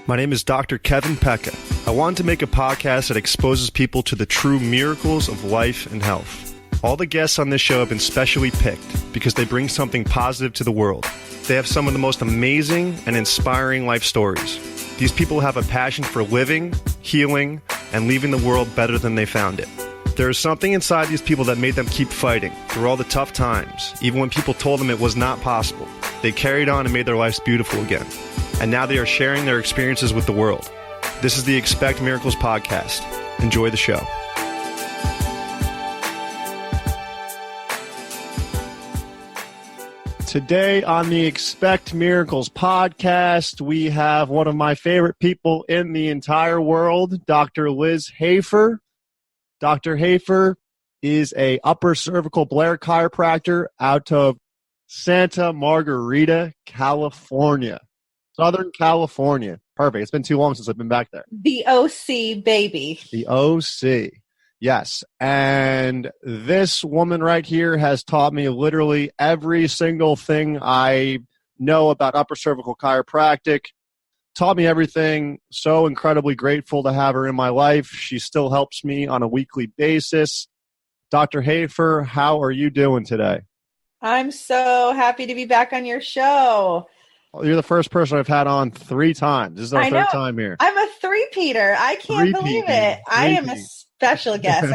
My name is Dr. Kevin Pecca. I wanted to make a podcast that exposes people to the true miracles of life and health. All the guests on this show have been specially picked because they bring something positive to the world. They have some of the most amazing and inspiring life stories. These people have a passion for living, healing, and leaving the world better than they found it. There is something inside these people that made them keep fighting through all the tough times, even when people told them it was not possible. They carried on and made their lives beautiful again. And now they are sharing their experiences with the world. This is the Expect Miracles podcast. Enjoy the show. Today on the Expect Miracles podcast, we have one of my favorite people in the entire world, Dr. Liz Hoefer. Dr. Hoefer is a upper cervical Blair chiropractor out of Santa Margarita, California. Southern California. Perfect. It's been too long since I've been back there. The OC, baby. The OC. Yes. And this woman right here has taught me literally every single thing I know about upper cervical chiropractic. Taught me everything. So incredibly grateful to have her in my life. She still helps me on a weekly basis. Dr. Hoefer, how are you doing today? I'm so happy to be back on your show. You're the first person I've had on 3 times. This is our third time here. I'm a three-peater. I can't believe it. I am a special guest.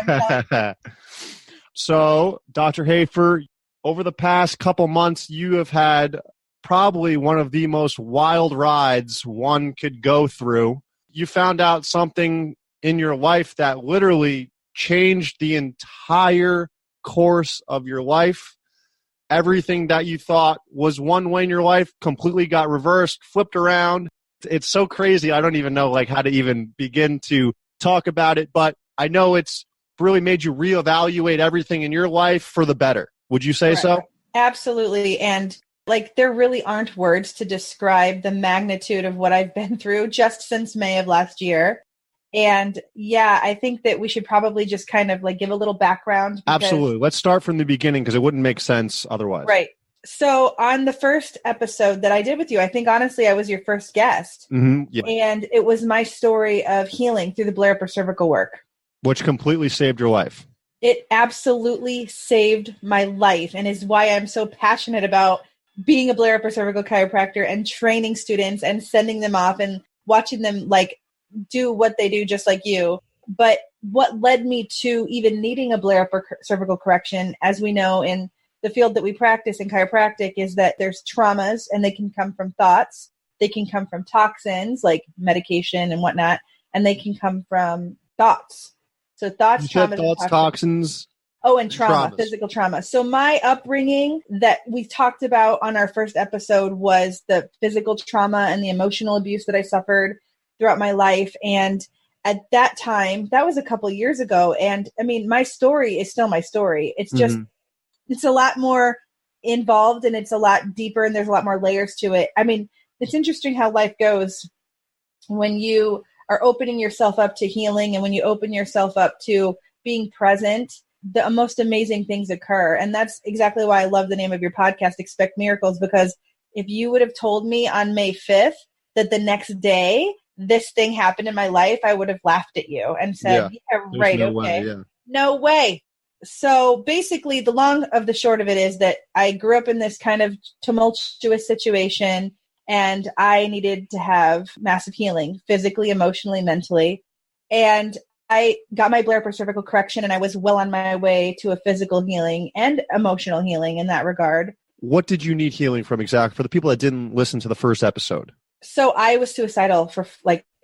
So, Dr. Hoefer, over the past couple months, you have had probably one of the most wild rides one could go through. You found out something in your life that literally changed the entire course of your life. Everything that you thought was one way in your life completely got reversed, flipped around. It's so crazy. I don't even know how to even begin to talk about it, but I know it's really made you reevaluate everything in your life for the better. Would you say so? Absolutely. And there really aren't words to describe the magnitude of what I've been through just since May of last year. And yeah, I think that we should probably just kind of give a little background. Absolutely. Let's start from the beginning because it wouldn't make sense otherwise. Right. So on the first episode that I did with you, I think honestly I was your first guest. Mm-hmm. Yeah. And it was my story of healing through the Blair upper cervical work. Which completely saved your life. It absolutely saved my life and is why I'm so passionate about being a Blair upper cervical chiropractor and training students and sending them off and watching them do what they do just like you. But what led me to even needing a Blair upper cervical correction, as we know in the field that we practice in chiropractic, is that there's traumas and they can come from thoughts. They can come from toxins like medication and whatnot, and they can come from thoughts. So thoughts, traumas, toxins. Oh, and trauma, physical trauma. So my upbringing that we talked about on our first episode was the physical trauma and the emotional abuse that I suffered throughout my life. And at that time, that was a couple of years ago. And I mean, my story is still my story. It's just, It's a lot more involved and it's a lot deeper and there's a lot more layers to it. I mean, it's interesting how life goes when you are opening yourself up to healing and when you open yourself up to being present, the most amazing things occur. And that's exactly why I love the name of your podcast, Expect Miracles, because if you would have told me on May 5th that the next day this thing happened in my life, I would have laughed at you and said, yeah right, no okay. Way, yeah. No way. So basically the long of the short of it is that I grew up in this kind of tumultuous situation and I needed to have massive healing, physically, emotionally, mentally. And I got my Blair upper cervical correction and I was well on my way to a physical healing and emotional healing in that regard. What did you need healing from exactly for the people that didn't listen to the first episode? So I was suicidal for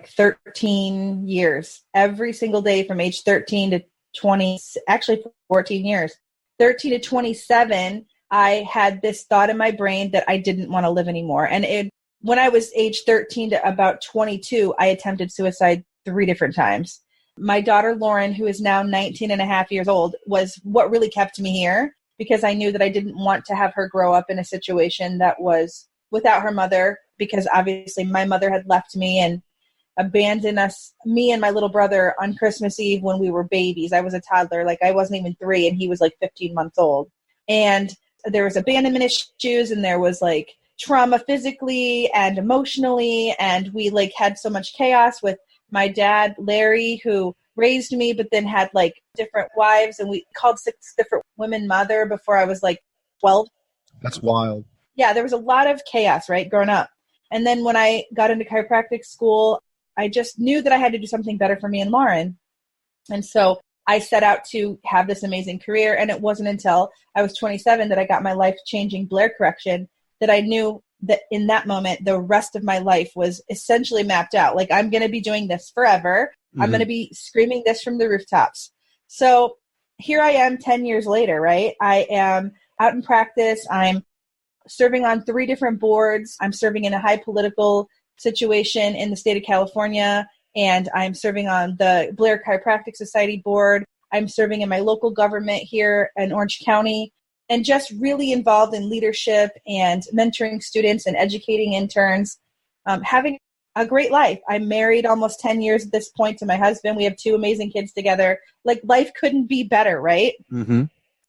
13 years, every single day from age 13 to 20, actually 14 years, 13 to 27. I had this thought in my brain that I didn't want to live anymore. And when I was age 13 to about 22, I attempted suicide 3 different times. My daughter, Lauren, who is now 19 and a half years old, was what really kept me here because I knew that I didn't want to have her grow up in a situation that was without her mother, because obviously my mother had left me and abandoned us, me and my little brother, on Christmas Eve when we were babies. I was a toddler. I wasn't even 3 and he was 15 months old. And there was abandonment issues and there was trauma physically and emotionally. And we like had so much chaos with my dad, Larry, who raised me, but then had like different wives. And we called 6 different women mother before I was like 12. That's wild. Yeah, there was a lot of chaos, right, growing up. And then when I got into chiropractic school, I just knew that I had to do something better for me and Lauren. And so I set out to have this amazing career. And it wasn't until I was 27 that I got my life-changing Blair correction that I knew that in that moment, the rest of my life was essentially mapped out. Like, I'm going to be doing this forever. Mm-hmm. I'm going to be screaming this from the rooftops. So here I am 10 years later, right? I am out in practice. I'm serving on 3 different boards. I'm serving in a high political situation in the state of California, and I'm serving on the Blair Chiropractic Society board. I'm serving in my local government here in Orange County, and just really involved in leadership and mentoring students and educating interns, having a great life. I'm married almost 10 years at this point to my husband. We have 2 amazing kids together. Like, life couldn't be better, right? Mm-hmm.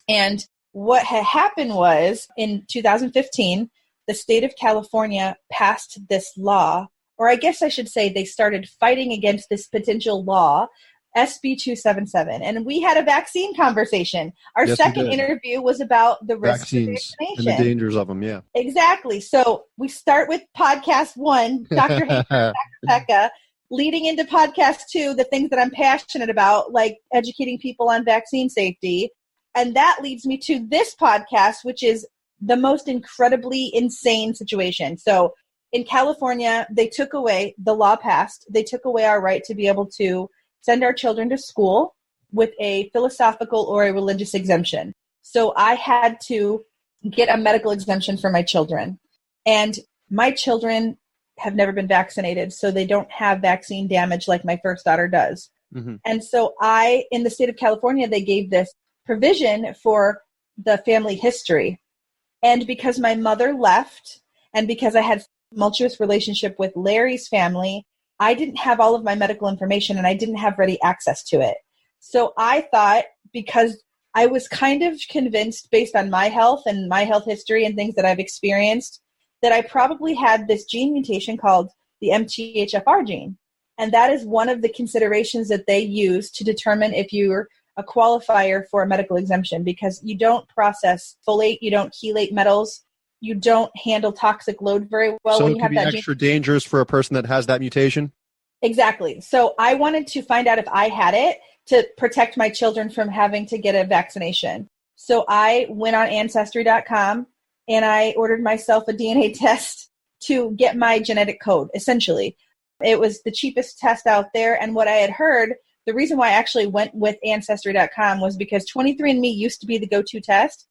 And what had happened was in 2015, the state of California passed this law, or I guess I should say they started fighting against this potential law, SB 277. And we had a vaccine conversation. Our second interview was about the risks of vaccination. And the dangers of them, yeah. Exactly. So we start with podcast 1, Dr. Hoefer, Dr. Pekka, leading into podcast 2, the things that I'm passionate about, like educating people on vaccine safety. And that leads me to this podcast, which is the most incredibly insane situation. So in California, they took away, the law passed, they took away our right to be able to send our children to school with a philosophical or a religious exemption. So I had to get a medical exemption for my children. And my children have never been vaccinated, so they don't have vaccine damage like my first daughter does. Mm-hmm. And so in the state of California, they gave this provision for the family history. And because my mother left, and because I had a tumultuous relationship with Larry's family, I didn't have all of my medical information and I didn't have ready access to it. So I thought, because I was kind of convinced based on my health and my health history and things that I've experienced, that I probably had this gene mutation called the MTHFR gene. And that is one of the considerations that they use to determine if you're a qualifier for a medical exemption, because you don't process folate, you don't chelate metals, you don't handle toxic load very well. So when it you could have be that extra dangerous for a person that has that mutation? Exactly. So I wanted to find out if I had it to protect my children from having to get a vaccination. So I went on Ancestry.com and I ordered myself a DNA test to get my genetic code, essentially. It was the cheapest test out there. And what I had heard, the reason why I actually went with Ancestry.com was because 23andMe used to be the go-to test,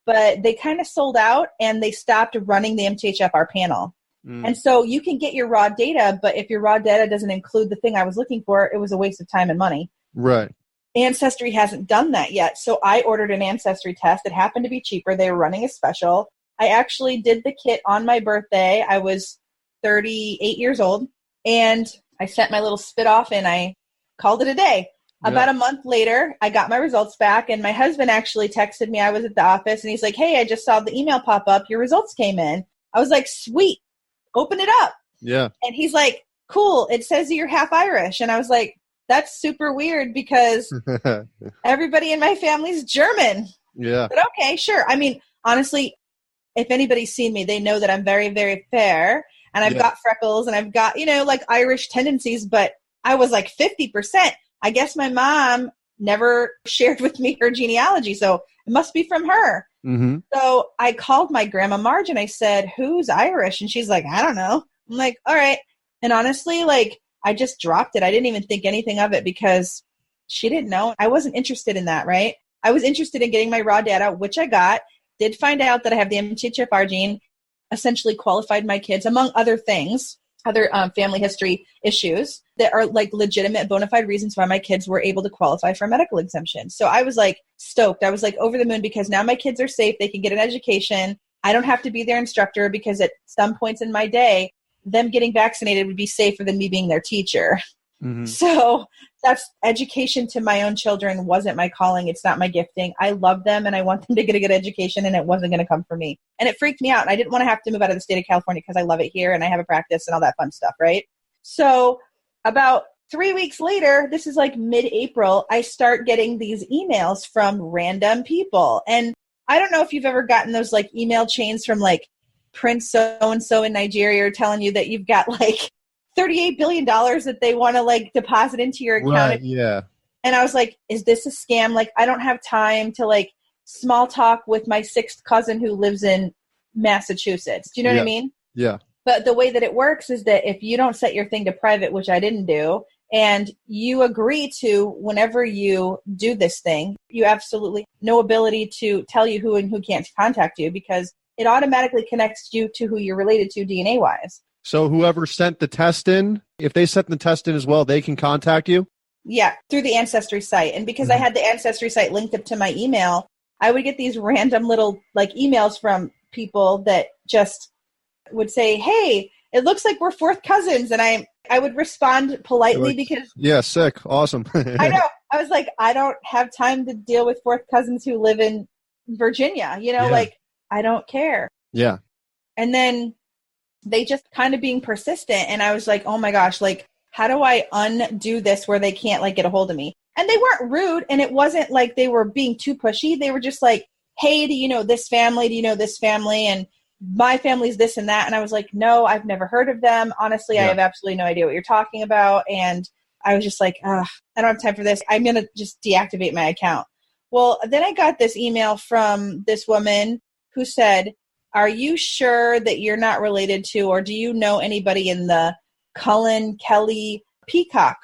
but they kind of sold out and they stopped running the MTHFR panel. And so you can get your raw data, but if your raw data doesn't include the thing I was looking for, it was a waste of time and money. Right. Ancestry hasn't done that yet. So I ordered an Ancestry test. It happened to be cheaper. They were running a special. I actually did the kit on my birthday. I was 38 years old, and I sent my little spit off and I called it a day. Yeah. About a month later, I got my results back, and my husband actually texted me. I was at the office, and he's like, "Hey, I just saw the email pop up. Your results came in." I was like, "Sweet, open it up." Yeah. And he's like, "Cool, it says you're half Irish." And I was like, "That's super weird because everybody in my family's German." Yeah. But okay, sure. I mean, honestly, if anybody's seen me, they know that I'm very, very fair, and I've got freckles, and I've got, like Irish tendencies, but I was like 50%. I guess my mom never shared with me her genealogy, so it must be from her. Mm-hmm. So I called my grandma Marge and I said, "Who's Irish?" And she's like, "I don't know." I'm like, "All right." And honestly, I just dropped it. I didn't even think anything of it because she didn't know. I wasn't interested in that, right? I was interested in getting my raw data, which I got, did find out that I have the MTHFR gene, essentially qualified my kids, among other things, other family history issues that are legitimate bona fide reasons why my kids were able to qualify for a medical exemption. So I was stoked. I was over the moon because now my kids are safe. They can get an education. I don't have to be their instructor because at some points in my day, them getting vaccinated would be safer than me being their teacher. Mm-hmm. So that's education to my own children wasn't my calling. It's not my gifting. I love them and I want them to get a good education, and it wasn't going to come from me. And it freaked me out. And I didn't want to have to move out of the state of California because I love it here and I have a practice and all that fun stuff, right? So about 3 weeks later, this is like mid-April, I start getting these emails from random people. And I don't know if you've ever gotten those like email chains from like Prince so-and-so in Nigeria telling you that you've got like $38 billion that they want to like deposit into your account. Right, yeah. And I was like, is this a scam? Like, I don't have time to like small talk with my sixth cousin who lives in Massachusetts. Do you know what I mean? Yeah. But the way that it works is that if you don't set your thing to private, which I didn't do, and you agree to whenever you do this thing, you absolutely no ability to tell you who and who can't contact you because it automatically connects you to who you're related to DNA-wise. So whoever sent the test in, if they sent the test in as well, they can contact you? Yeah, through the Ancestry site. And because I had the Ancestry site linked up to my email, I would get these random little like emails from people that just would say, hey, it looks like we're fourth cousins. And I would respond politely because... Yeah, sick. Awesome. I know. I was like, I don't have time to deal with fourth cousins who live in Virginia. You know, like, I don't care. Yeah. And then they just kind of being persistent. And I was like, oh my gosh, like, how do I undo this where they can't like get a hold of me? And they weren't rude. And it wasn't like they were being too pushy. They were just like, hey, do you know this family? Do you know this family? And my family's this and that. And I was like, no, I've never heard of them. Honestly, I have absolutely no idea what you're talking about. And I was just like, I don't have time for this. I'm going to just deactivate my account. Well, then I got this email from this woman who said, are you sure that you're not related to, or do you know anybody in the Cullen, Kelly, Peacock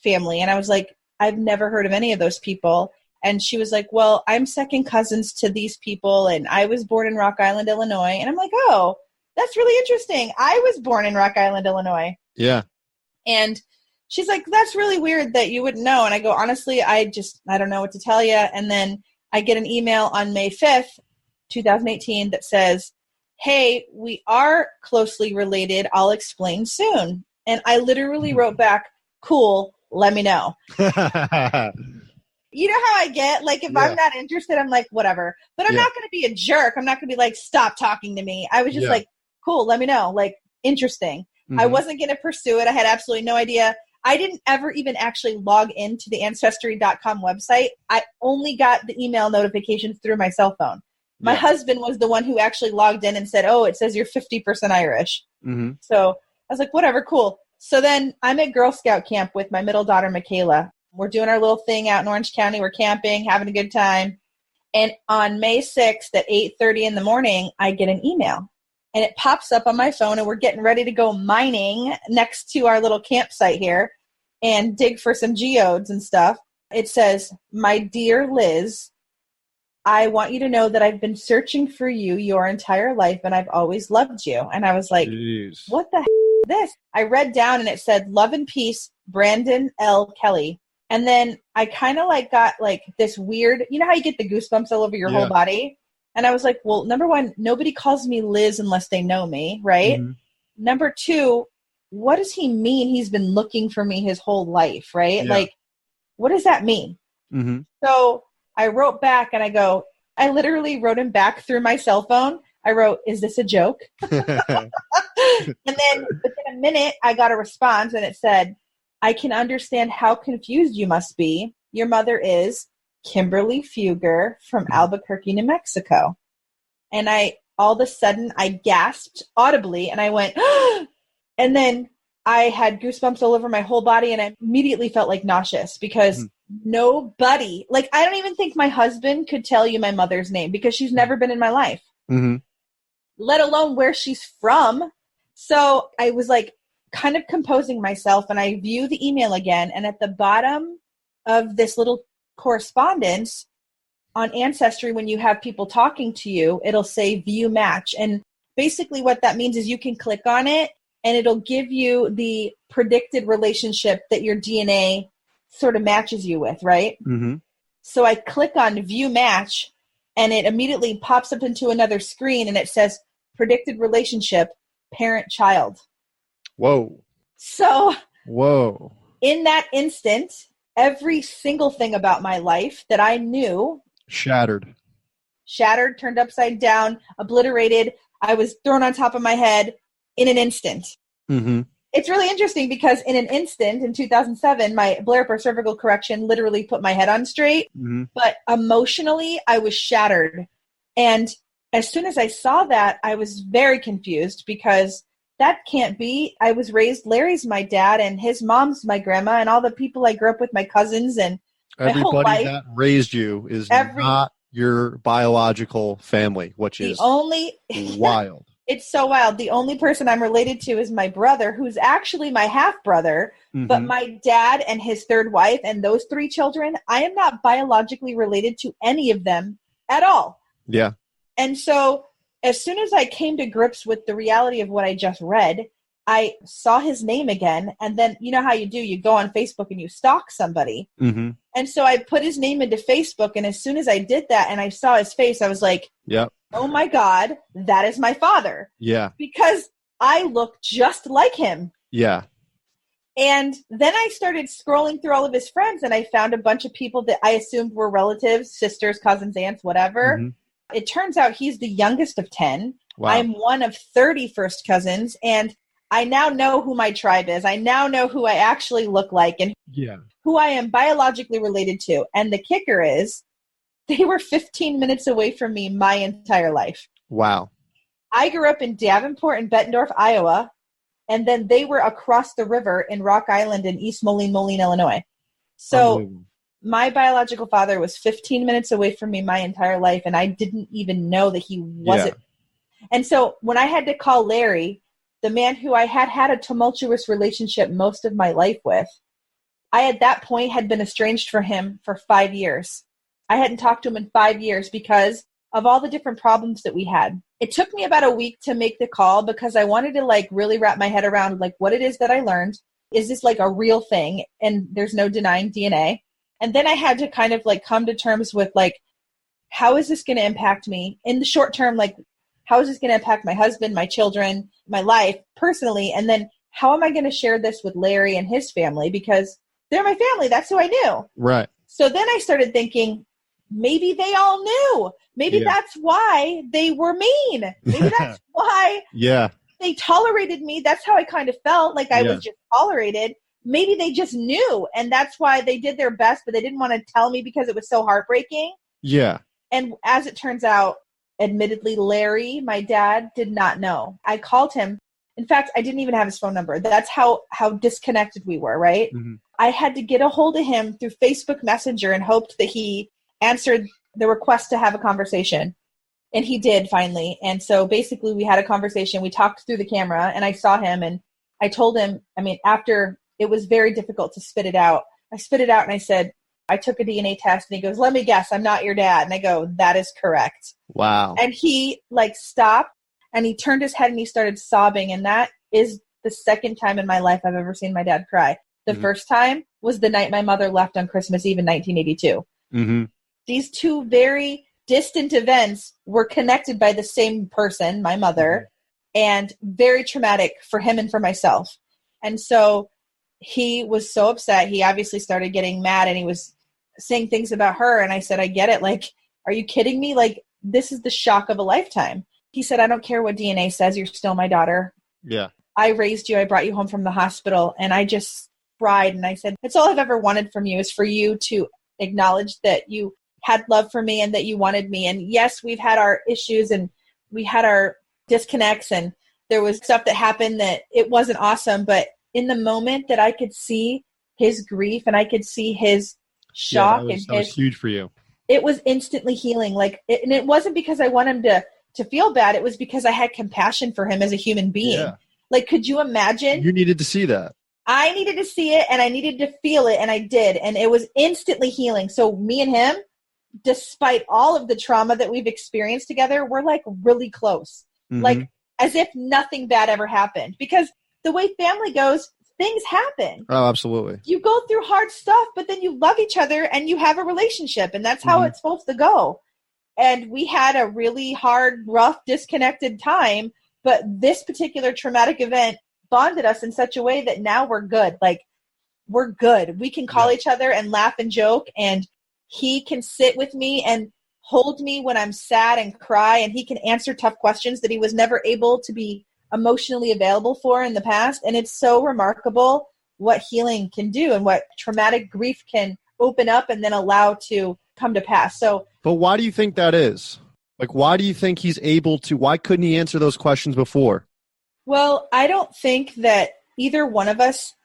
family? And I was like, I've never heard of any of those people. And she was like, well, I'm second cousins to these people, and I was born in Rock Island, Illinois. And I'm like, oh, that's really interesting. I was born in Rock Island, Illinois. Yeah. And she's like, that's really weird that you wouldn't know. And I go, honestly, I don't know what to tell you. And then I get an email on May 5th, 2018 that says, hey, we are closely related. I'll explain soon. And I literally wrote back, cool, let me know. You know how I get? Like, if I'm not interested, I'm like, whatever. But I'm not going to be a jerk. I'm not going to be like, stop talking to me. I was just like, cool, let me know. Like, interesting. I wasn't going to pursue it. I had absolutely no idea. I didn't ever even actually log into the Ancestry.com website. I only got the email notifications through my cell phone. My husband was the one who actually logged in and said, oh, it says you're 50% Irish. So I was like, whatever, cool. So then I'm at Girl Scout camp with my middle daughter, Michaela. We're doing our little thing out in Orange County. We're camping, having a good time. And on May 6th at 8:30 in the morning, I get an email. And it pops up on my phone, and we're getting ready to go mining next to our little campsite here and dig for some geodes and stuff. It says, my dear Liz, I want you to know that I've been searching for you your entire life, and I've always loved you. And I was like, jeez, what the is this? I read down, and it said, love and peace, Brandon L. Kelly. And then I kind of like got like this weird, you know how you get the goosebumps all over your whole body? And I was like, well, number one, nobody calls me Liz unless they know me, right? Number two, what does he mean he's been looking for me his whole life, right? Like, what does that mean? So I wrote back and I go, I literally wrote him back through my cell phone. I wrote, is this a joke? And then within a minute, I got a response and it said, I can understand how confused you must be. Your mother is Kimberly Fugger from Albuquerque, New Mexico. And all of a sudden, I gasped audibly and I went, and then I had goosebumps all over my whole body and I immediately felt like nauseous because nobody, like, I don't even think my husband could tell you my mother's name because she's never been in my life, let alone where she's from. So I was like, kind of composing myself, and I view the email again, and at the bottom of this little correspondence on Ancestry, when you have people talking to you, it'll say view match. And basically what that means is you can click on it and it'll give you the predicted relationship that your DNA sort of matches you with, right? So I click on view match and it immediately pops up into another screen and it says predicted relationship, parent-child. Whoa. So whoa. In that instant, every single thing about my life that I knew shattered, turned upside down, obliterated. I was thrown on top of my head in an instant. Mm-hmm. It's really interesting because in an instant, in 2007, my Blair cervical correction literally put my head on straight. Mm-hmm. But emotionally, I was shattered. And as soon as I saw that, I was very confused because that can't be. I was raised, Larry's my dad and his mom's my grandma and all the people I grew up with, my cousins and my whole life. Everybody that raised you is not your biological family, which is wild. It's so wild. The only person I'm related to is my brother, who's actually my half-brother, Mm-hmm. but my dad and his third wife and those 3 children, I am not biologically related to any of them at all. Yeah. And so as soon as I came to grips with the reality of what I just read, I saw his name again. And then you know how you do, you go on Facebook and you stalk somebody. Mm-hmm. And so I put his name into Facebook. And as soon as I did that and I saw his face, I was like, yep. Oh my God, that is my father. Yeah. Because I look just like him. Yeah. And then I started scrolling through all of his friends and I found a bunch of people that I assumed were relatives, sisters, cousins, aunts, whatever. Mm-hmm. It turns out he's the youngest of 10. Wow. I'm one of 30 first cousins. And I now know who my tribe is. I now know who I actually look like and who I am biologically related to. And the kicker is they were 15 minutes away from me my entire life. Wow. I grew up in Davenport and Bettendorf, Iowa. And then they were across the river in Rock Island in East Moline, Illinois. So my biological father was 15 minutes away from me my entire life, and I didn't even know that he wasn't. Yeah. And so when I had to call Larry, the man who I had a tumultuous relationship most of my life with, I at that point had been estranged from him for 5 years. I hadn't talked to him in 5 years because of all the different problems that we had. It took me about a week to make the call because I wanted to really wrap my head around what it is that I learned. Is this a real thing? And there's no denying DNA. And then I had to kind of come to terms with how is this going to impact me in the short term? How is this going to impact my husband, my children, my life personally? And then how am I going to share this with Larry and his family? Because they're my family. That's who I knew. Right. So then I started thinking, maybe they all knew. Maybe that's why they were mean. Maybe that's why they tolerated me. That's how I kind of felt I was just tolerated. Maybe they just knew. And that's why they did their best, but they didn't want to tell me because it was so heartbreaking. Yeah. And as it turns out, admittedly, Larry, my dad, did not know. I called him. In fact, I didn't even have his phone number. That's how disconnected we were, right? Mm-hmm. I had to get a hold of him through Facebook Messenger and hoped that he answered the request to have a conversation. And he did finally. And so basically we had a conversation. We talked through the camera and I saw him and I told him, after it was very difficult to spit it out. I spit it out and I said, I took a DNA test. And he goes, let me guess, I'm not your dad. And I go, that is correct. Wow. And he stopped and he turned his head and he started sobbing. And that is the second time in my life I've ever seen my dad cry. The first time was the night my mother left on Christmas Eve in 1982. Mm-hmm. These two very distant events were connected by the same person, my mother, and very traumatic for him and for myself. And so he was so upset. He obviously started getting mad and he was saying things about her. And I said, I get it. Are you kidding me? This is the shock of a lifetime. He said, I don't care what DNA says. You're still my daughter. Yeah. I raised you. I brought you home from the hospital. And I just cried. And I said, it's all I've ever wanted from you is for you to acknowledge that you had love for me and that you wanted me. And yes, we've had our issues and we had our disconnects and there was stuff that happened that it wasn't awesome. But in the moment that I could see his grief and I could see his shock that was huge for you. It was instantly healing. And it wasn't because I want him to feel bad. It was because I had compassion for him as a human being. Yeah. Could you imagine? You needed to see that. I needed to see it and I needed to feel it and I did. And it was instantly healing. So me and him, despite all of the trauma that we've experienced together, we're really close. Mm-hmm. As if nothing bad ever happened. Because the way family goes, things happen. Oh, absolutely. You go through hard stuff, but then you love each other and you have a relationship. And that's how it's supposed to go. And we had a really hard, rough, disconnected time. But this particular traumatic event bonded us in such a way that now we're good. we're good. We can call each other and laugh and joke, and he can sit with me and hold me when I'm sad and cry, and he can answer tough questions that he was never able to be emotionally available for in the past. And it's so remarkable what healing can do and what traumatic grief can open up and then allow to come to pass. But why do you think that is? Like, why do you think he's able to? Why couldn't he answer those questions before? Well, I don't think that either one of us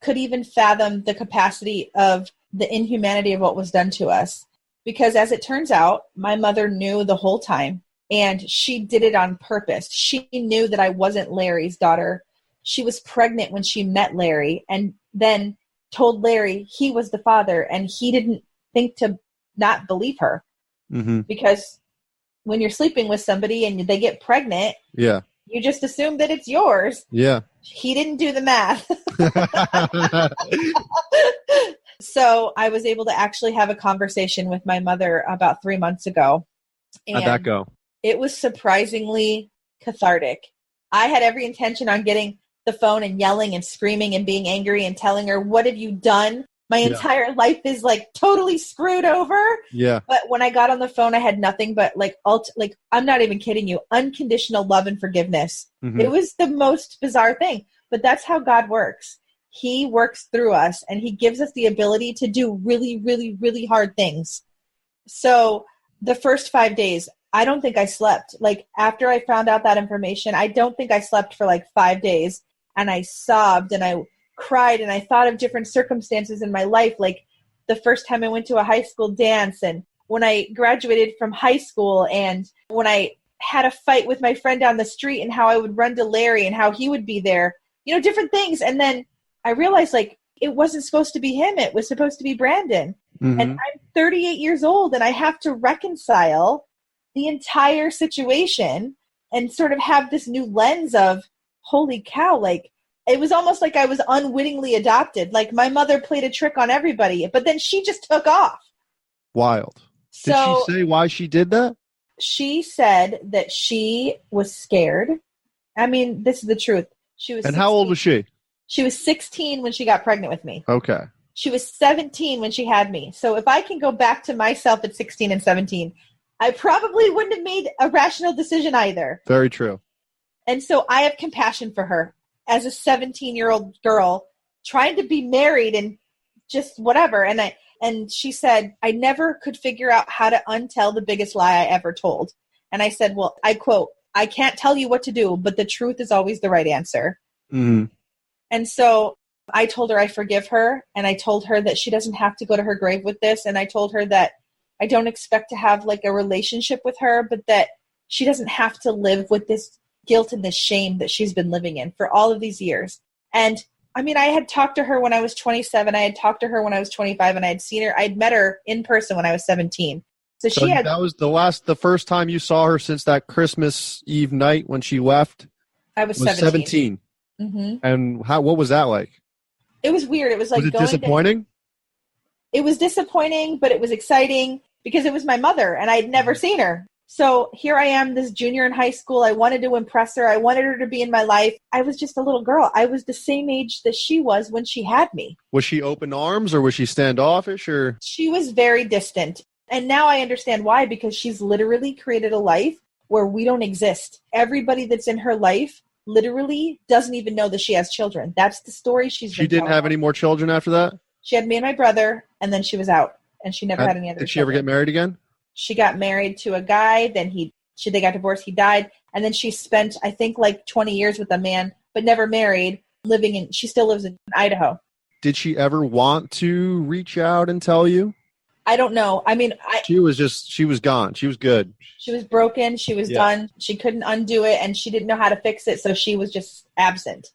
could even fathom the capacity of the inhumanity of what was done to us. Because as it turns out, my mother knew the whole time, and she did it on purpose. She knew that I wasn't Larry's daughter. She was pregnant when she met Larry, and then told Larry he was the father, and he didn't think to not believe her. Mm-hmm. Because when you're sleeping with somebody and they get pregnant, you just assume that it's yours. Yeah. He didn't do the math. So I was able to actually have a conversation with my mother about 3 months ago. And how'd that go? It was surprisingly cathartic. I had every intention on getting the phone and yelling and screaming and being angry and telling her, what have you done? My entire life is like totally screwed over. Yeah. But when I got on the phone, I had nothing but like I'm not even kidding you, unconditional love and forgiveness. Mm-hmm. It was the most bizarre thing, but that's how God works. He works through us, and he gives us the ability to do really, really, really hard things. So the first 5 days, I don't think I slept. Like after I found out that information, I don't think I slept for like 5 days, and I sobbed and I cried and I thought of different circumstances in my life. Like the first time I went to a high school dance, and when I graduated from high school, and when I had a fight with my friend down the street, and how I would run to Larry and how he would be there, different things. And then I realized like it wasn't supposed to be him. It was supposed to be Brandon. Mm-hmm. And I'm 38 years old, and I have to reconcile the entire situation and sort of have this new lens of, holy cow, like it was almost like I was unwittingly adopted. Like my mother played a trick on everybody, but then she just took off. Wild. Did she say why she did that? She said that she was scared. I mean, this is the truth. She was. And 16. How old was she? She was 16 when she got pregnant with me. Okay. She was 17 when she had me. So if I can go back to myself at 16 and 17, I probably wouldn't have made a rational decision either. Very true. And so I have compassion for her as a 17-year-old girl trying to be married and just whatever. And she said, I never could figure out how to untell the biggest lie I ever told. And I said, well, I quote, I can't tell you what to do, but the truth is always the right answer. Mm-hmm. And so I told her I forgive her, and I told her that she doesn't have to go to her grave with this. And I told her that I don't expect to have like a relationship with her, but that she doesn't have to live with this guilt and this shame that she's been living in for all of these years. And I mean, I had talked to her when I was 27. I had talked to her when I was 25, and I had seen her. I'd met her in person when I was 17. So that was the first time you saw her since that Christmas Eve night when she left. I was 17. Mm-hmm. And what was that like? It was weird. It was like, was it disappointing? It was disappointing, but it was exciting because it was my mother, and I'd never seen her. So here I am, this junior in high school. I wanted to impress her. I wanted her to be in my life. I was just a little girl. I was the same age that she was when she had me. Was she open arms, or was she standoffish? Or she was very distant. And now I understand why, because she's literally created a life where we don't exist. Everybody that's in her life literally doesn't even know that she has children. That's the story she's been She didn't have any more children after that? She had me and my brother, and then she was out, and she never had any other Did she ever get married again? She got married to a guy, then they got divorced, he died, and then she spent, I think, like 20 years with a man, but never married, she still lives in Idaho. Did she ever want to reach out and tell you? I don't know. I mean, she was gone. She was good. She was broken. She was done. She couldn't undo it, and she didn't know how to fix it, so she was just absent.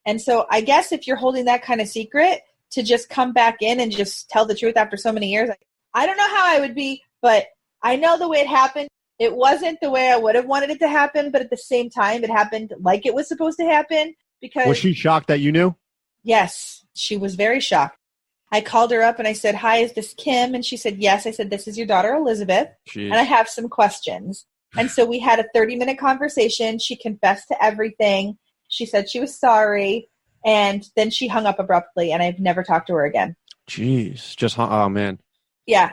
And so I guess if you're holding that kind of secret, to just come back in and just tell the truth after so many years, I don't know how I would be, but I know the way it happened. It wasn't the way I would have wanted it to happen, but at the same time, it happened like it was supposed to happen. Because was she shocked that you knew? Yes, she was very shocked. I called her up and I said, hi, is this Kim? And she said, yes. I said, this is your daughter, Elizabeth. Jeez. And I have some questions. And so we had a 30-minute conversation. She confessed to everything. She said she was sorry. And then she hung up abruptly, and I've never talked to her again. Jeez. Oh, man. Yeah.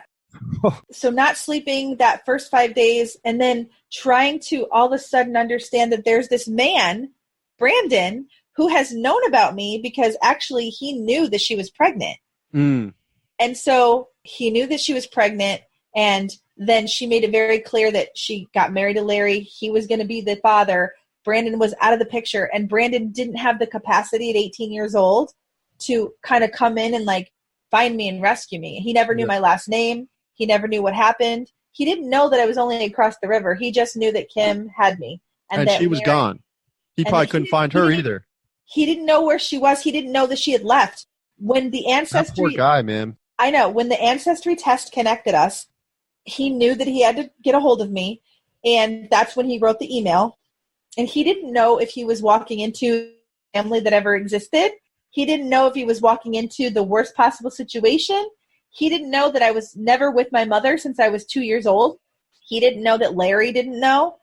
So not sleeping that first 5 days, and then trying to all of a sudden understand that there's this man, Brandon, who has known about me because actually he knew that she was pregnant. Mm. And so he knew that she was pregnant, and then she made it very clear that she got married to Larry. He was going to be the father. Brandon was out of the picture, and Brandon didn't have the capacity at 18 years old to kind of come in and like find me and rescue me. He never knew my last name. He never knew what happened. He didn't know that I was only across the river. He just knew that Kim had me. And that she was gone. He probably couldn't find her either. He didn't know where she was. He didn't know that she had left. When the ancestry... That poor guy, man. I know. When the ancestry test connected us, he knew that he had to get a hold of me. And that's when he wrote the email. And he didn't know if he was walking into a family that ever existed. He didn't know if he was walking into the worst possible situation. He didn't know that I was never with my mother since I was 2 years old. He didn't know that Larry didn't know.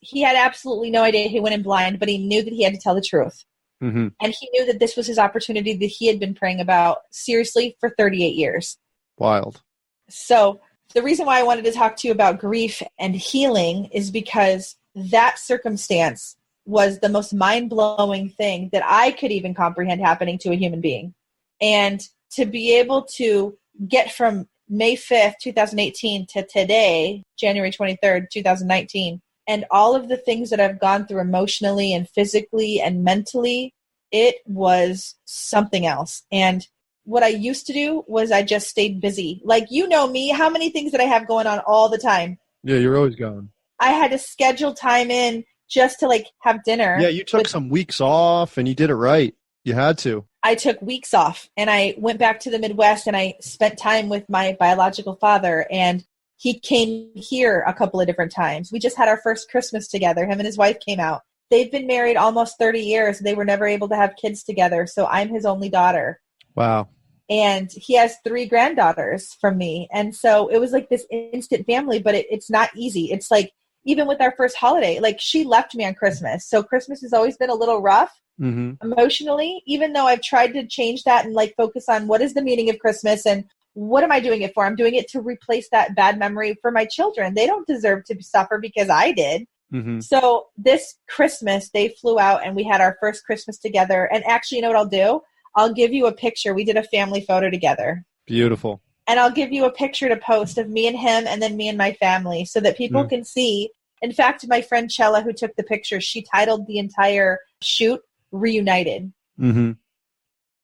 He had absolutely no idea. He went in blind, but he knew that he had to tell the truth. Mm-hmm. And he knew that this was his opportunity that he had been praying about seriously for 38 years. Wild. So the reason why I wanted to talk to you about grief and healing is because that circumstance was the most mind-blowing thing that I could even comprehend happening to a human being. And to be able to get from May 5th, 2018 to today, January 23rd, 2019, and all of the things that I've gone through emotionally and physically and mentally, it was something else. And what I used to do was I just stayed busy. Like, you know me, how many things that I have going on all the time? Yeah, you're always going. I had to schedule time in just to like have dinner. Yeah, you took some weeks off and you did it right. You had to. I took weeks off and I went back to the Midwest and I spent time with my biological father, and he came here a couple of different times. We just had our first Christmas together. Him and his wife came out. They've been married almost 30 years. They were never able to have kids together. So I'm his only daughter. Wow. And he has 3 granddaughters from me. And so it was like this instant family, but it's not easy. It's like, even with our first holiday, like she left me on Christmas. So Christmas has always been a little rough. Mm-hmm. Emotionally, even though I've tried to change that and like focus on what is the meaning of Christmas and what am I doing it for? I'm doing it to replace that bad memory for my children. They don't deserve to suffer because I did. Mm-hmm. So this Christmas, they flew out and we had our first Christmas together. And actually, you know what I'll do? I'll give you a picture. We did a family photo together. Beautiful. And I'll give you a picture to post of me and him and then me and my family so that people can see. In fact, my friend Chella, who took the picture, she titled the entire shoot Reunited. Mm-hmm.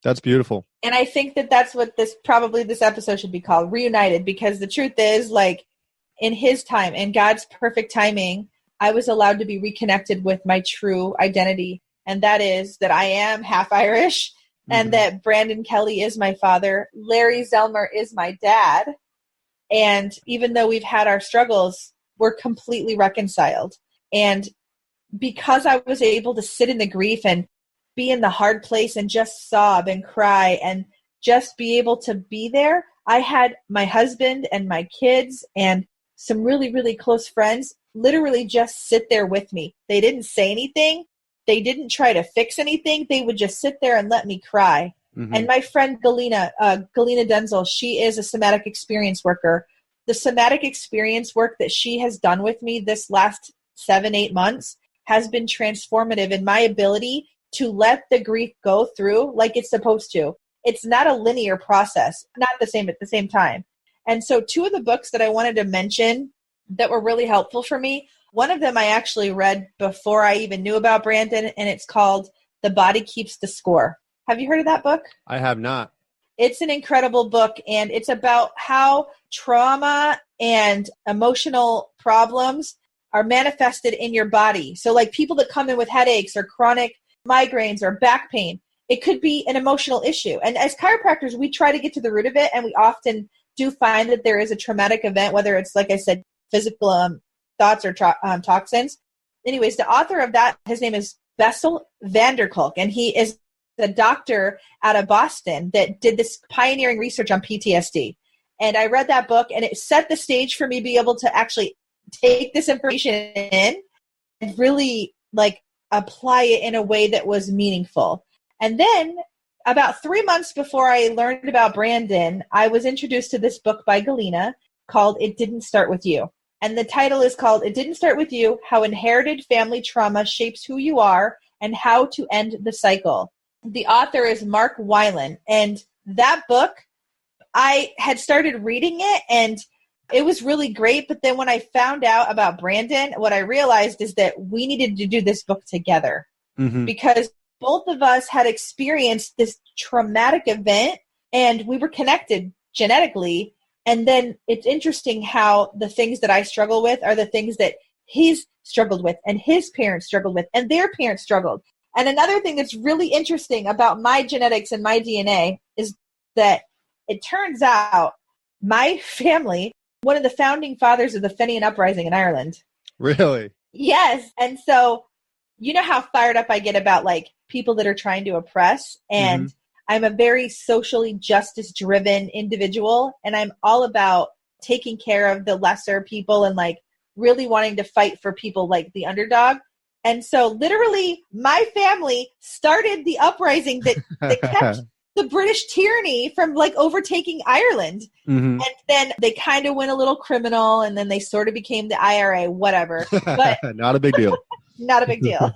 That's beautiful. And I think that that's what this episode should be called, Reunited, because the truth is, like, in his time, in God's perfect timing, I was allowed to be reconnected with my true identity. And that is that I am half Irish and that Brandon Kelly is my father. Larry Zelmer is my dad. And even though we've had our struggles, we're completely reconciled. And because I was able to sit in the grief and be in the hard place and just sob and cry and just be able to be there, I had my husband and my kids and some really, really close friends literally just sit there with me. They didn't say anything. They didn't try to fix anything. They would just sit there and let me cry. Mm-hmm. And my friend Galina Denzel, she is a somatic experience worker. The somatic experience work that she has done with me this last 7-8 months has been transformative in my ability to let the grief go through like it's supposed to. It's not a linear process, not the same at the same time. And so 2 of the books that I wanted to mention that were really helpful for me, one of them I actually read before I even knew about Brandon, and it's called The Body Keeps the Score. Have you heard of that book? I have not. It's an incredible book, and it's about how trauma and emotional problems are manifested in your body. So like people that come in with headaches or chronic migraines or back pain, it could be an emotional issue. And as chiropractors, we try to get to the root of it, and we often do find that there is a traumatic event, whether it's, like I said, physical thoughts or toxins. Anyways, the author of that, his name is Bessel van der Kolk, and he is the doctor out of Boston that did this pioneering research on PTSD. And I read that book, and it set the stage for me to be able to actually take this information in and really like apply it in a way that was meaningful. And then about 3 months before I learned about Brandon, I was introduced to this book by Galena called It Didn't Start With You. And the title is called It Didn't Start With You, How Inherited Family Trauma Shapes Who You Are and How to End the Cycle. The author is Mark Weiland. And that book, I had started reading it and it was really great. But then when I found out about Brandon, what I realized is that we needed to do this book together because both of us had experienced this traumatic event and we were connected genetically. And then it's interesting how the things that I struggle with are the things that he's struggled with and his parents struggled with and their parents struggled. And another thing that's really interesting about my genetics and my DNA is that it turns out my family, one of the founding fathers of the Fenian Uprising in Ireland. Really? Yes. And so you know how fired up I get about like people that are trying to oppress, and I'm a very socially justice-driven individual, and I'm all about taking care of the lesser people and like really wanting to fight for people like the underdog. And so literally my family started the uprising that kept the British tyranny from like overtaking Ireland. And then they kind of went a little criminal and then they sort of became the IRA, whatever. But not a big deal. Not a big deal.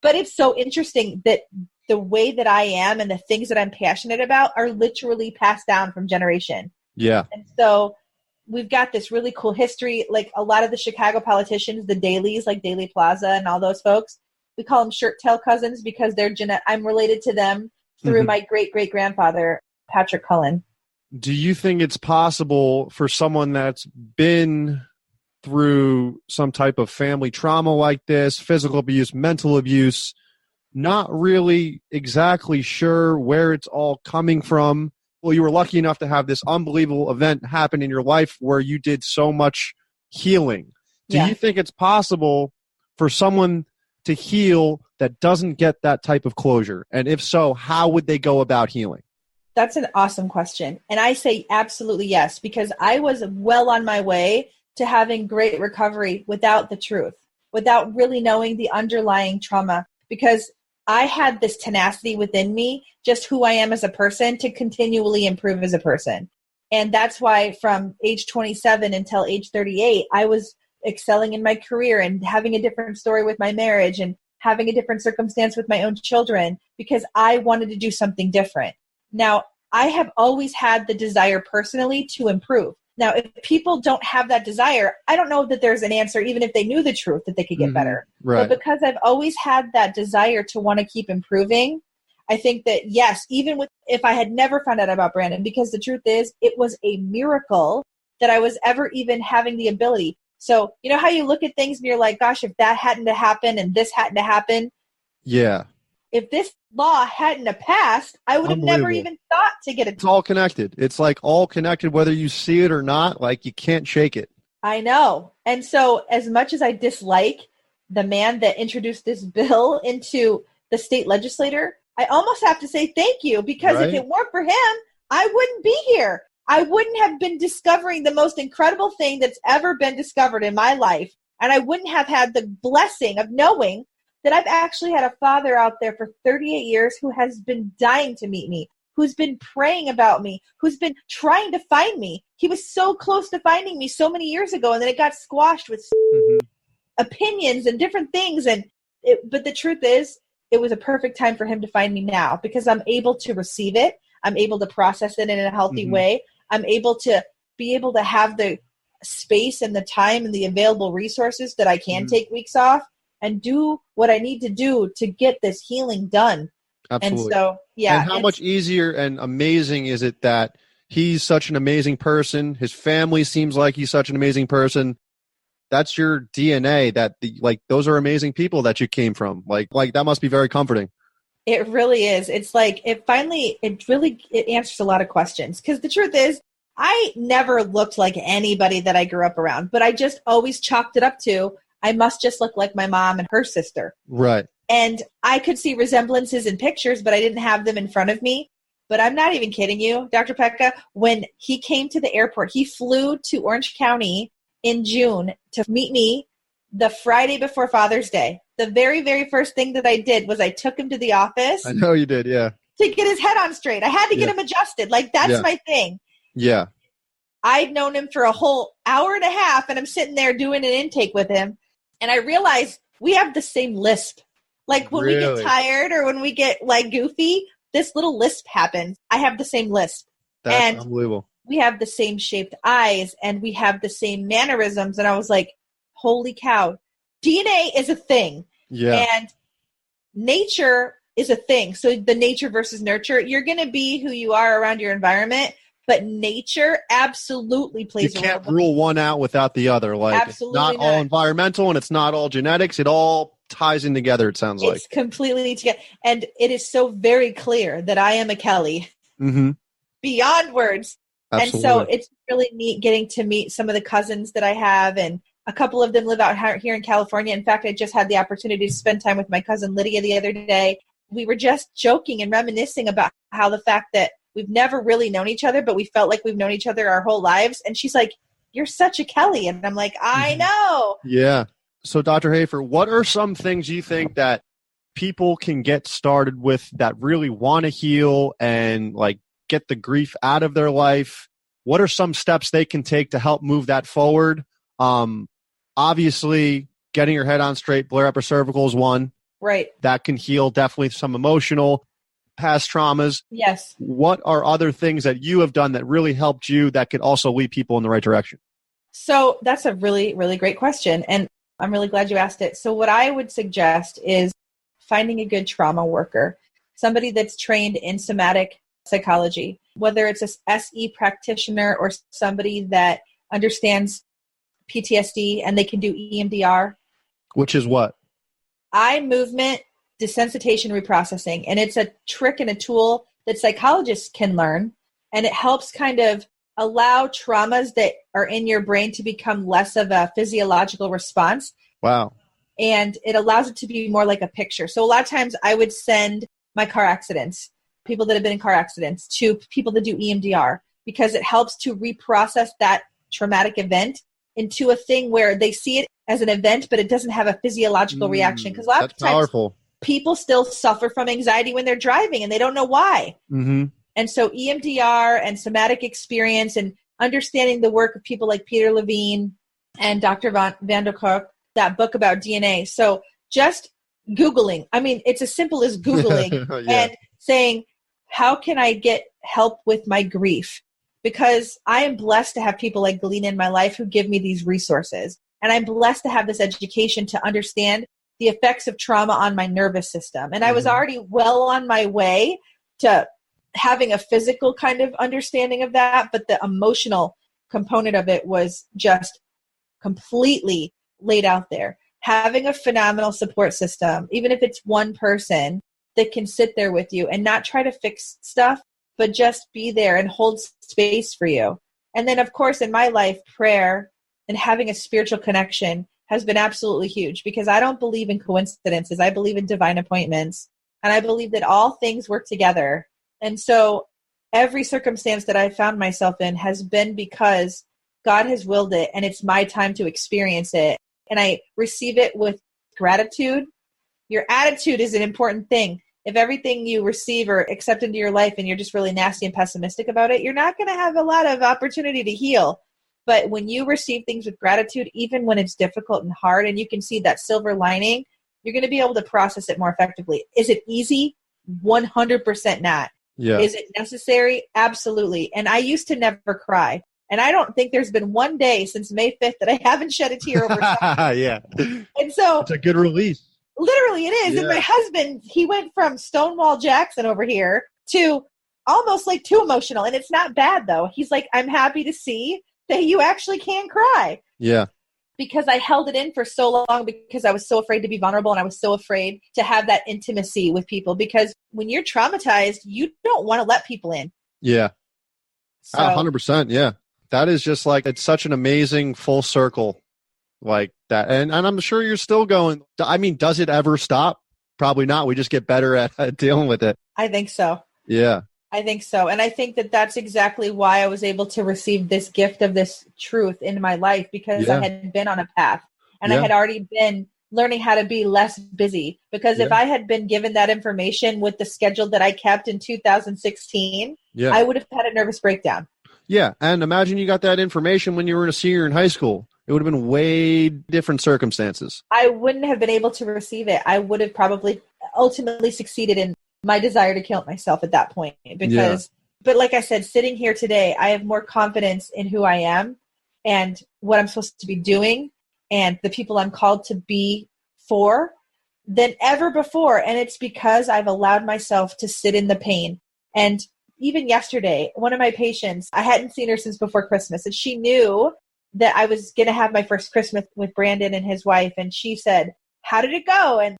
But it's so interesting that the way that I am and the things that I'm passionate about are literally passed down from generation. Yeah. And so we've got this really cool history. Like a lot of the Chicago politicians, the Dailies, like Daley Plaza and all those folks, we call them shirt tail cousins because I'm related to them through my great-great-grandfather, Patrick Cullen. Do you think it's possible for someone that's been through some type of family trauma like this, physical abuse, mental abuse, not really exactly sure where it's all coming from? Well, you were lucky enough to have this unbelievable event happen in your life where you did so much healing. Do you think it's possible for someone to heal that doesn't get that type of closure? And if so, how would they go about healing? That's an awesome question. And I say absolutely yes, because I was well on my way to having great recovery without the truth, without really knowing the underlying trauma, because I had this tenacity within me, just who I am as a person, to continually improve as a person. And that's why from age 27 until age 38, I was excelling in my career and having a different story with my marriage and having a different circumstance with my own children because I wanted to do something different. Now, I have always had the desire personally to improve. Now, if people don't have that desire, I don't know that there's an answer, even if they knew the truth, that they could get better. Right. But because I've always had that desire to want to keep improving, I think that, yes, even if I had never found out about Brandon, because the truth is, it was a miracle that I was ever even having the ability. So, you know how you look at things and you're like, gosh, if that hadn't to happen and this hadn't to happen. Yeah. If this law hadn't have passed, I would have never even thought to get it. It's all connected. It's like all connected, whether you see it or not. Like you can't shake it. I know. And so as much as I dislike the man that introduced this bill into the state legislature, I almost have to say thank you, because if it weren't for him, I wouldn't be here. I wouldn't have been discovering the most incredible thing that's ever been discovered in my life. And I wouldn't have had the blessing of knowing that I've actually had a father out there for 38 years who has been dying to meet me, who's been praying about me, who's been trying to find me. He was so close to finding me so many years ago, and then it got squashed with opinions and different things. But the truth is, it was a perfect time for him to find me now, because I'm able to receive it. I'm able to process it in a healthy way. I'm able to be able to have the space and the time and the available resources that I can take weeks off and do what I need to do to get this healing done. Absolutely. And so, yeah. And how much easier and amazing is it that he's such an amazing person? His family seems like he's such an amazing person. That's your DNA. Those are amazing people that you came from. Like that must be very comforting. It really is. It's like it answers a lot of questions, because the truth is, I never looked like anybody that I grew up around, but I just always chalked it up to, I must just look like my mom and her sister. Right. And I could see resemblances in pictures, but I didn't have them in front of me. But I'm not even kidding you, Dr. Pekka. When he came to the airport, he flew to Orange County in June to meet me the Friday before Father's Day, the very, very first thing that I did was I took him to the office. I know you did, yeah. To get his head on straight. I had to get him adjusted. Like, that's my thing. Yeah. I'd known him for a whole hour and a half, and I'm sitting there doing an intake with him, and I realized we have the same lisp. Like, when we get tired or when we get, like, goofy, this little lisp happens. I have the same lisp. That's unbelievable. We have the same shaped eyes, and we have the same mannerisms, and I was like, holy cow. DNA is a thing. Yeah. And nature is a thing. So the nature versus nurture, you're going to be who you are around your environment, but nature absolutely plays a role. You can't rule one out without the other. Like, absolutely it's not all environmental and it's not all genetics. It all ties in together, it sounds like. It's completely together. And it is so very clear that I am a Kelly. Mm-hmm. Beyond words. Absolutely. And so it's really neat getting to meet some of the cousins that I have, and a couple of them live out here in California. In fact, I just had the opportunity to spend time with my cousin Lydia the other day. We were just joking and reminiscing about how the fact that we've never really known each other, but we felt like we've known each other our whole lives. And she's like, you're such a Kelly. And I'm like, I know. Yeah. So Dr. Hoefer, what are some things you think that people can get started with that really want to heal and like get the grief out of their life? What are some steps they can take to help move that forward? Obviously, getting your head on straight, blare upper cervical is one. Right. That can heal definitely some emotional past traumas. Yes. What are other things that you have done that really helped you that could also lead people in the right direction? So that's a really, really great question. And I'm really glad you asked it. So what I would suggest is finding a good trauma worker, somebody that's trained in somatic psychology, whether it's a SE practitioner or somebody that understands PTSD and they can do EMDR. Which is what? Eye movement desensitization reprocessing. And it's a trick and a tool that psychologists can learn. And it helps kind of allow traumas that are in your brain to become less of a physiological response. Wow. And it allows it to be more like a picture. So a lot of times I would send my car accidents, people that have been in car accidents, to people that do EMDR, because it helps to reprocess that traumatic event into a thing where they see it as an event, but it doesn't have a physiological reaction. Because a lot of times powerful. People still suffer from anxiety when they're driving and they don't know why. Mm-hmm. And so EMDR and somatic experience and understanding the work of people like Peter Levine and Dr. Van der Kolk, that book about DNA. So just Googling, I mean, it's as simple as Googling and saying, how can I get help with my grief? Because I am blessed to have people like Galena in my life who give me these resources. And I'm blessed to have this education to understand the effects of trauma on my nervous system. And I was already well on my way to having a physical kind of understanding of that, but the emotional component of it was just completely laid out there. Having a phenomenal support system, even if it's one person that can sit there with you and not try to fix stuff, but just be there and hold space for you. And then, of course, in my life, prayer and having a spiritual connection has been absolutely huge, because I don't believe in coincidences. I believe in divine appointments, and I believe that all things work together. And so every circumstance that I've found myself in has been because God has willed it, and it's my time to experience it. And I receive it with gratitude. Your attitude is an important thing. If everything you receive or accept into your life and you're just really nasty and pessimistic about it, you're not going to have a lot of opportunity to heal. But when you receive things with gratitude, even when it's difficult and hard, and you can see that silver lining, you're going to be able to process it more effectively. Is it easy? 100% not. Yeah. Is it necessary? Absolutely. And I used to never cry. And I don't think there's been one day since May 5th that I haven't shed a tear over something. Yeah. And so it's a good release. Literally it is. Yeah. And my husband, he went from Stonewall Jackson over here to almost like too emotional. And it's not bad though. He's like, I'm happy to see that you actually can cry. Yeah. Because I held it in for so long, because I was so afraid to be vulnerable, and I was so afraid to have that intimacy with people, because when you're traumatized, you don't want to let people in. Yeah. So, 100%. Yeah. That is just like, it's such an amazing full circle like that. And I'm sure you're still going. I mean, does it ever stop? Probably not. We just get better at dealing with it. I think so. Yeah. I think so. And I think that that's exactly why I was able to receive this gift of this truth in my life, because I had been on a path. And I had already been learning how to be less busy, because if I had been given that information with the schedule that I kept in 2016, I would have had a nervous breakdown. Yeah. And imagine you got that information when you were a senior in high school. It would have been way different circumstances. I wouldn't have been able to receive it. I would have probably ultimately succeeded in my desire to kill myself at that point. But like I said, sitting here today, I have more confidence in who I am and what I'm supposed to be doing and the people I'm called to be for than ever before. And it's because I've allowed myself to sit in the pain. And even yesterday, one of my patients, I hadn't seen her since before Christmas, and she knew that I was going to have my first Christmas with Brandon and his wife. And she said, "How did it go?" And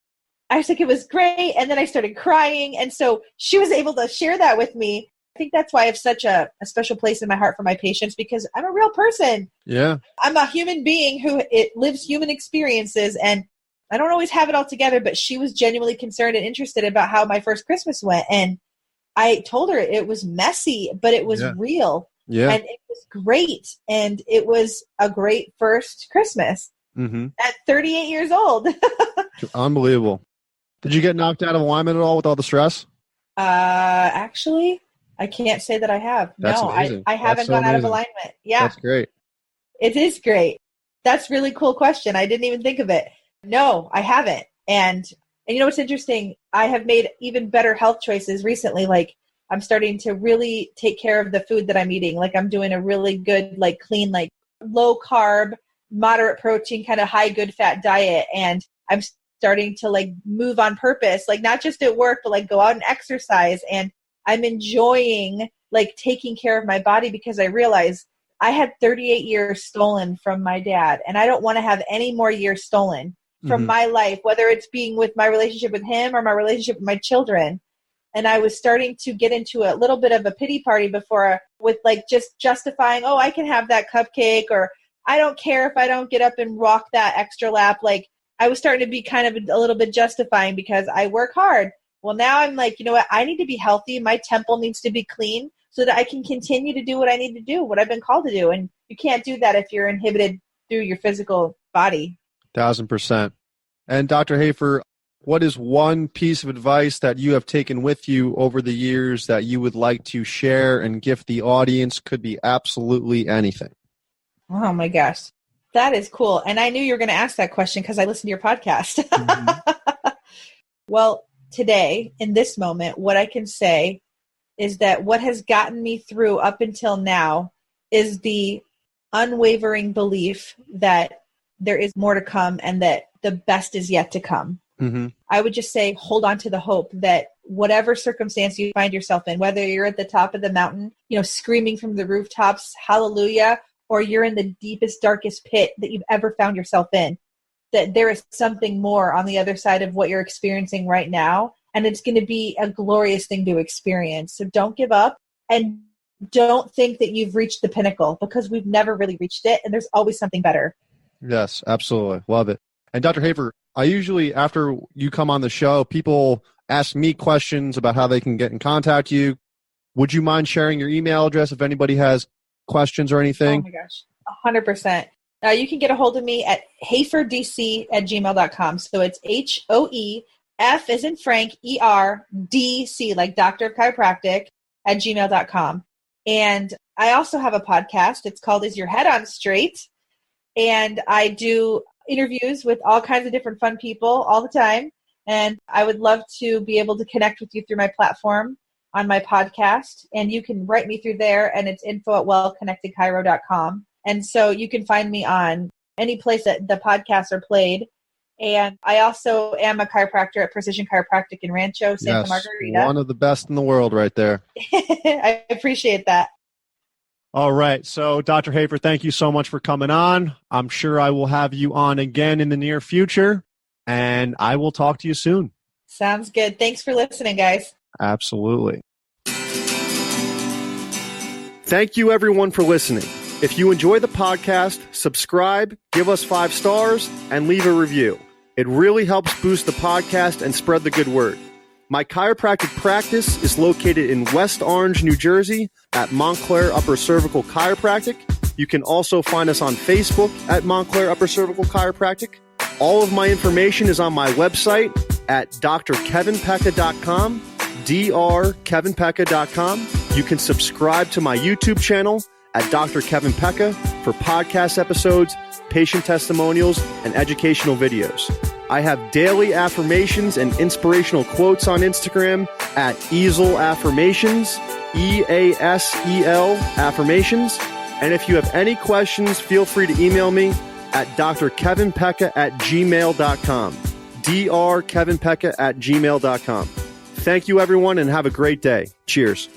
I was like, "It was great." And then I started crying. And so she was able to share that with me. I think that's why I have such a special place in my heart for my patients, because I'm a real person. Yeah. I'm a human being who lives human experiences, and I don't always have it all together, but she was genuinely concerned and interested about how my first Christmas went. And I told her it was messy, but it was real. Yeah. And it was great. And it was a great first Christmas at 38 years old. Unbelievable. Did you get knocked out of alignment at all with all the stress? Actually, I can't say that I have. That's no, amazing. I haven't gone out of alignment. Yeah. That's great. It is great. That's a really cool question. I didn't even think of it. No, I haven't. And you know what's interesting? I have made even better health choices recently. Like, I'm starting to really take care of the food that I'm eating. Like, I'm doing a really good, like, clean, like, low carb, moderate protein, kind of high good fat diet. And I'm starting to, like, move on purpose, like, not just at work, but like go out and exercise. And I'm enjoying, like, taking care of my body, because I realize I had 38 years stolen from my dad, and I don't want to have any more years stolen from my life, whether it's being with my relationship with him or my relationship with my children. And I was starting to get into a little bit of a pity party before, with, like, just justifying, oh, I can have that cupcake, or I don't care if I don't get up and walk that extra lap. Like, I was starting to be kind of a little bit justifying because I work hard. Well, now I'm like, you know what? I need to be healthy. My temple needs to be clean so that I can continue to do what I need to do, what I've been called to do. And you can't do that if you're inhibited through your physical body. 1,000%. And Dr. Hoefer, what is one piece of advice that you have taken with you over the years that you would like to share and gift the audience? Could be absolutely anything. Oh my gosh. That is cool. And I knew you were going to ask that question because I listened to your podcast. Well, today, in this moment, what I can say is that what has gotten me through up until now is the unwavering belief that there is more to come and that the best is yet to come. I would just say, hold on to the hope that whatever circumstance you find yourself in, whether you're at the top of the mountain, you know, screaming from the rooftops, hallelujah, or you're in the deepest, darkest pit that you've ever found yourself in, that there is something more on the other side of what you're experiencing right now. And it's going to be a glorious thing to experience. So don't give up, and don't think that you've reached the pinnacle, because we've never really reached it. And there's always something better. Yes, absolutely. Love it. And Dr. Hoefer, I usually, after you come on the show, people ask me questions about how they can get in contact with you. Would you mind sharing your email address if anybody has questions or anything? Oh my gosh, 100%. You can get a hold of me at hoeferdc@gmail.com. So it's HOEF as in Frank, ERDC, like Doctor of Chiropractic, @gmail.com. And I also have a podcast. It's called Is Your Head On Straight? And I do interviews with all kinds of different fun people all the time. And I would love to be able to connect with you through my platform on my podcast. And you can write me through there, and it's info@wellconnectedchiro.com. And so you can find me on any place that the podcasts are played. And I also am a chiropractor at Precision Chiropractic in Rancho, Santa Margarita. One of the best in the world right there. I appreciate that. All right. So, Dr. Hoefer, thank you so much for coming on. I'm sure I will have you on again in the near future, and I will talk to you soon. Sounds good. Thanks for listening, guys. Absolutely. Thank you, everyone, for listening. If you enjoy the podcast, subscribe, give us 5 stars, and leave a review. It really helps boost the podcast and spread the good word. My chiropractic practice is located in West Orange, New Jersey at Montclair Upper Cervical Chiropractic. You can also find us on Facebook at Montclair Upper Cervical Chiropractic. All of my information is on my website at drkevinpecca.com, drkevinpecca.com. You can subscribe to my YouTube channel at Dr. Kevin Pecca for podcast episodes, patient testimonials, and educational videos. I have daily affirmations and inspirational quotes on Instagram at Easel Affirmations, EASEL Affirmations. And if you have any questions, feel free to email me at drkevinpecca@gmail.com, drkevinpecca@gmail.com. Thank you, everyone, and have a great day. Cheers.